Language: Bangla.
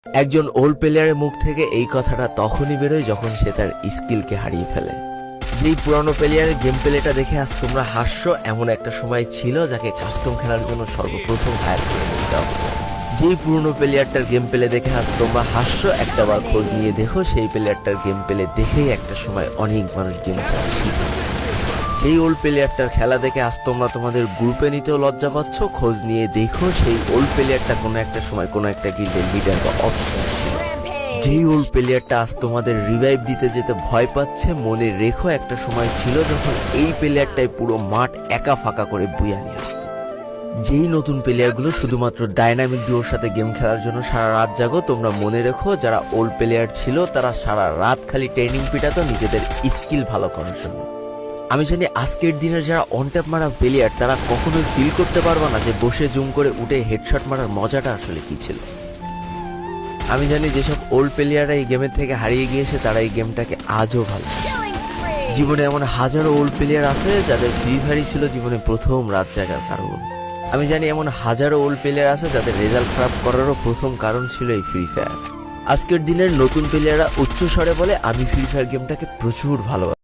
একজন ওল্ড প্লেয়ারের মুখ থেকে এই কথাটা তখনই বেরোয় যখন সে তার স্কিলকে হারিয়ে ফেলে। যেই পুরানো প্লেয়ারের গেম প্লেটা দেখে আজ তোমরা হাসছো, এমন একটা সময় ছিল যাকে কাস্টম খেলার জন্য সর্বপ্রথম হায়ার করে নিতে হবে। যেই পুরনো প্লেয়ারটার গেম প্লে দেখে আজ তোমরা হাসছো, একটাবার খোঁজ নিয়ে দেখো সেই প্লেয়ারটার গেম প্লে দেখেই একটা সময় অনেক মানুষ গেম খেলা শিখেছে। যেই ওল্ড প্লেয়ারটার খেলা দেখে আজ তোমরা তোমাদের গ্রুপে নিতেও লজ্জা পাচ্ছ, খোঁজ নিয়ে দেখো সেই ওল্ড প্লেয়ারটা কোনো একটা সময় কোনো একটা গিল্ডের লিডার বা অফিসার ছিল। যেই ওল্ড প্লেয়ারটা আজ তোমাদের রিভাইভ দিতে যেতে ভয় পাচ্ছে, মনে রেখো একটা সময় ছিল যখন এই প্লেয়ারটাই পুরো মাঠ একা ফাঁকা করে বুয়া নিয়ে আসতো। যেই নতুন প্লেয়ারগুলো শুধুমাত্র ডাইনামিক ডুওর সাথে গেম খেলার জন্য সারা রাত জাগো, তোমরা মনে রেখো যারা ওল্ড প্লেয়ার ছিল তারা সারা রাত খালি ট্রেনিং পিটাতো নিজেদের স্কিল ভালো করার জন্য। আমি জানি আজকের দিনের যারা অন ট্যাপ মারা প্লেয়ার তারা কখনোই ফিল করতে পারবে না যে বসে জুম করে উঠে হেডশট মারার মজাটা আসলে কি ছিল। আমি জানি যেসব ওল্ড প্লেয়াররা এই গেমের থেকে হারিয়ে গিয়েছে তারা এই গেমটাকে আজও ভালো। জীবনে এমন হাজারো ওল্ড প্লেয়ার আছে যাদের ফ্রি ফায়ারই ছিল জীবনে প্রথম রাত জাগার কারণ। আমি জানি এমন হাজারো ওল্ড প্লেয়ার আছে যাদের রেজাল্ট খারাপ করারও প্রথম কারণ ছিল এই ফ্রি ফায়ার। আজকের দিনের নতুন প্লেয়াররা উচ্চ স্বরে বলে আমি ফ্রি ফায়ার গেমটাকে প্রচুর ভালোবাসি।